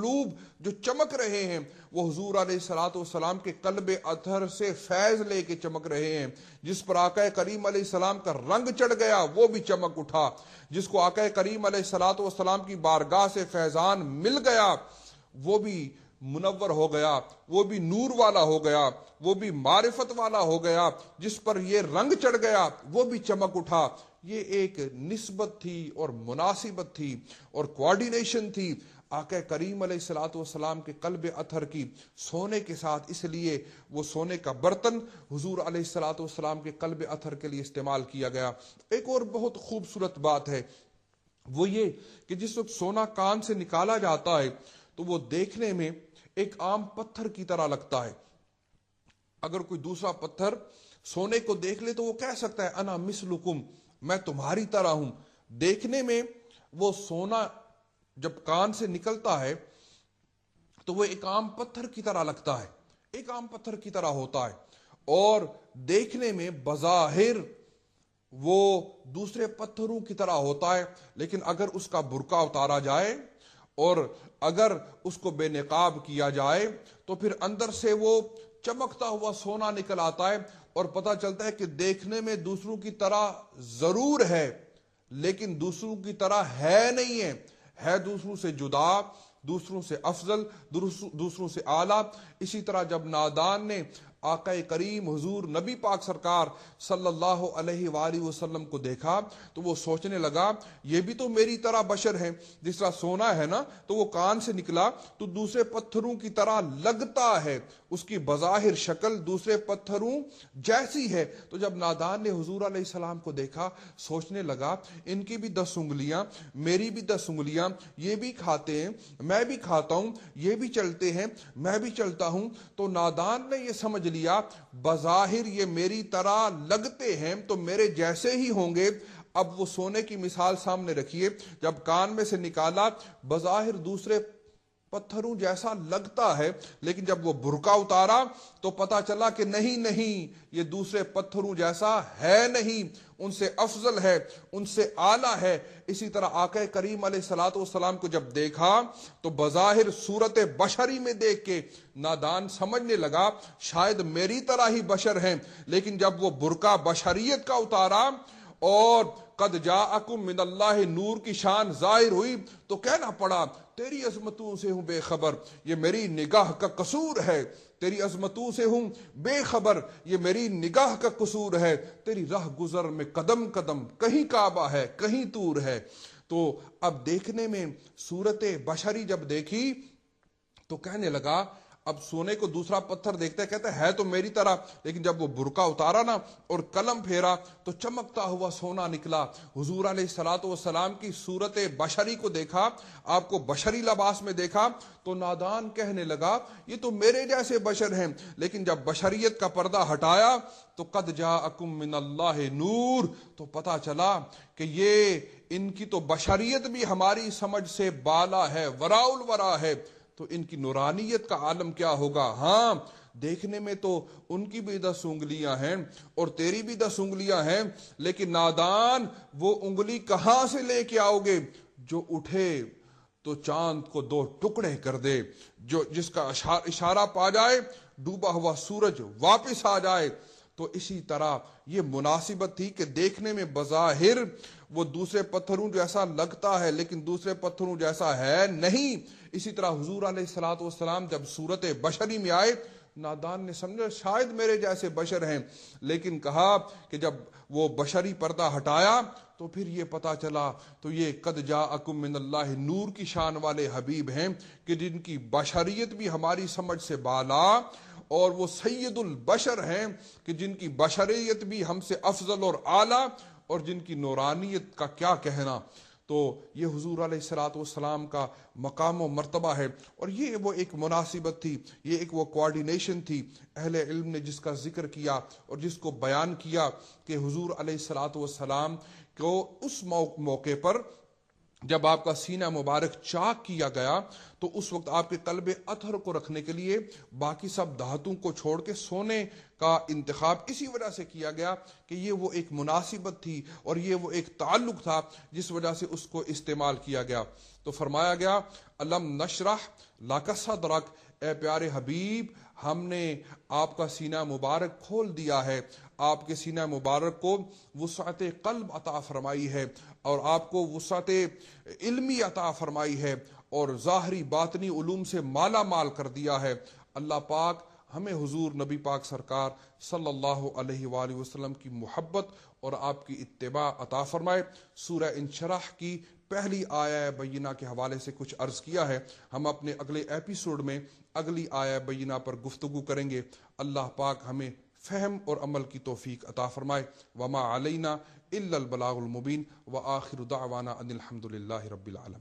قلوب جو چمک رہے ہیں وہ حضور علیہ الصلوۃ والسلام کے قلب اطہر سے فیض لے کے چمک رہے ہیں. جس پر آقا کریم علیہ السلام کا رنگ چڑھ گیا وہ بھی چمک اٹھا. جس کو آقا کریم علیہ الصلوۃ والسلام کی بارگاہ سے فیضان مل گیا وہ بھی منور ہو گیا, وہ بھی نور والا ہو گیا, وہ بھی معرفت والا ہو گیا. جس پر یہ رنگ چڑھ گیا وہ بھی چمک اٹھا. یہ ایک نسبت تھی اور مناسبت تھی اور کوارڈینیشن تھی آقا کریم علیہ الصلوۃ والسلام کے قلب اطہر کی سونے کے ساتھ. اس لیے وہ سونے کا برتن حضور علیہ الصلوۃ والسلام کے قلب اطہر کے لیے استعمال کیا گیا. ایک اور بہت خوبصورت بات ہے وہ یہ کہ جس وقت سونا کان سے نکالا جاتا ہے تو وہ دیکھنے میں ایک عام پتھر کی طرح لگتا ہے. اگر کوئی دوسرا پتھر سونے کو دیکھ لے تو وہ کہہ سکتا ہے انا مثلکم, میں تمہاری طرح ہوں. دیکھنے میں وہ سونا جب کان سے نکلتا ہے تو وہ ایک عام پتھر کی طرح لگتا ہے, ایک عام پتھر کی طرح ہوتا ہے, اور دیکھنے میں بظاہر وہ دوسرے پتھروں کی طرح ہوتا ہے. لیکن اگر اس کا برقع اتارا جائے اور اگر اس کو بے نقاب کیا جائے تو پھر اندر سے وہ چمکتا ہوا سونا نکل آتا ہے اور پتہ چلتا ہے کہ دیکھنے میں دوسروں کی طرح ضرور ہے لیکن دوسروں کی طرح ہے نہیں ہے دوسروں سے جدا, دوسروں سے افضل, دوسروں سے اعلیٰ. اسی طرح جب نادان نے آقا کریم حضور نبی پاک سرکار صلی اللہ علیہ وآلہ وسلم کو دیکھا تو وہ سوچنے لگا یہ بھی تو میری طرح بشر ہیں. جس طرح سونا ہے نا تو وہ کان سے نکلا تو دوسرے پتھروں کی طرح لگتا ہے, اس کی بظاہر شکل دوسرے پتھروں جیسی ہے. تو جب نادان نے حضور علیہ السلام کو دیکھا سوچنے لگا ان کی بھی 10 انگلیاں, میری بھی 10 انگلیاں, یہ بھی کھاتے ہیں میں بھی کھاتا ہوں, یہ بھی چلتے ہیں میں بھی چلتا ہوں. تو نادان نے یہ سمجھ لیا بظاہر یہ میری طرح لگتے ہیں تو میرے جیسے ہی ہوں گے. اب وہ سونے کی مثال سامنے رکھیے, جب کان میں سے نکالا بظاہر دوسرے پتھروں جیسا لگتا ہے لیکن جب وہ برقع اتارا تو پتا چلا کہ نہیں یہ دوسرے پتھروں جیسا ہے نہیں, ان سے افضل ہے, ان سے اعلیٰ ہے. اسی طرح آقا کریم علیہ الصلوۃ والسلام کو جب دیکھا تو بظاہر صورت بشری میں دیکھ کے نادان سمجھنے لگا شاید میری طرح ہی بشر ہیں. لیکن جب وہ برقع بشریت کا اتارا اور قد جاءکم من اللہ نور کی شان ظاہر ہوئی تو کہنا پڑا تیری عظمتوں سے ہوں بے خبر, یہ میری نگاہ کا قصور ہے. تیری عظمتوں سے ہوں بے خبر, یہ میری نگاہ کا قصور ہے. تیری راہ گزر میں قدم قدم کہیں کعبہ ہے کہیں طور ہے. تو اب دیکھنے میں صورت بشری جب دیکھی تو کہنے لگا اب سونے کو دوسرا پتھر دیکھتا ہے کہتا ہے تو میری طرح, لیکن جب وہ برقع اتارا نا اور قلم پھیرا تو چمکتا ہوا سونا نکلا. حضور علیہ الصلوۃ والسلام کی صورت بشری کو دیکھا, آپ کو بشری لباس میں دیکھا تو نادان کہنے لگا یہ تو میرے جیسے بشر ہیں. لیکن جب بشریت کا پردہ ہٹایا تو قد جاءکم من اللہ نور, تو پتا چلا کہ یہ ان کی تو بشریت بھی ہماری سمجھ سے بالا ہے, وراء الورا ہے. تو ان کی نورانیت کا عالم کیا ہوگا. ہاں دیکھنے میں تو ان کی بھی 10 انگلیاں ہیں اور تیری بھی 10 انگلیاں ہیں, لیکن نادان وہ انگلی کہاں سے لے کے آؤ گے جو اٹھے تو چاند کو 2 ٹکڑے کر دے, جو جس کا اشارہ پا جائے ڈوبا ہوا سورج واپس آ جائے. تو اسی طرح یہ مناسبت تھی کہ دیکھنے میں بظاہر وہ دوسرے پتھروں جیسا لگتا ہے لیکن دوسرے پتھروں جیسا ہے نہیں. اسی طرح حضور علیہ الصلوۃ والسلام جب صورت بشری میں آئے نادان نے سمجھا شاید میرے جیسے بشر ہیں, لیکن کہا کہ جب وہ بشری پردہ ہٹایا تو پھر یہ پتا چلا تو یہ قد جاءکم من اللہ نور کی شان والے حبیب ہیں کہ جن کی بشریت بھی ہماری سمجھ سے بالا اور وہ سید البشر ہیں کہ جن کی بشریت بھی ہم سے افضل اور اعلیٰ اور جن کی نورانیت کا کیا کہنا. تو یہ حضور علیہ الصلوۃ والسلام کا مقام و مرتبہ ہے اور یہ وہ ایک مناسبت تھی, یہ ایک وہ کوارڈینیشن تھی. اہل علم نے جس کا ذکر کیا اور جس کو بیان کیا کہ حضور علیہ الصلوۃ والسلام کو اس موقع پر جب آپ کا سینہ مبارک چاک کیا گیا تو اس وقت آپ کے قلب اطہر کو رکھنے کے لیے باقی سب دھاتوں کو چھوڑ کے سونے کا انتخاب اسی وجہ سے کیا گیا کہ یہ وہ ایک مناسبت تھی اور یہ وہ ایک تعلق تھا جس وجہ سے اس کو استعمال کیا گیا۔ تو فرمایا گیا الم نشرح لک صدرک، اے پیارے حبیب ہم نے آپ کا سینہ مبارک کھول دیا ہے، آپ کے سینہ مبارک کو وسعت قلب عطا فرمائی ہے اور آپ کو وسعت علمی عطا فرمائی ہے اور ظاہری باطنی علوم سے مالا مال کر دیا ہے۔ اللہ پاک ہمیں حضور نبی پاک سرکار صلی اللہ علیہ وآلہ وسلم کی محبت اور آپ کی اتباع عطا فرمائے۔ سورہ انشراح کی پہلی آیہ بینہ کے حوالے سے کچھ عرض کیا ہے، ہم اپنے اگلے ایپیسوڈ میں اگلی آیہ بینہ پر گفتگو کریں گے۔ اللہ پاک ہمیں فہم اور عمل کی توفیق عطا فرمائے۔ وما علینا الا البلاغ المبین، وآخر دعوانا ان الحمد للہ رب العالمین۔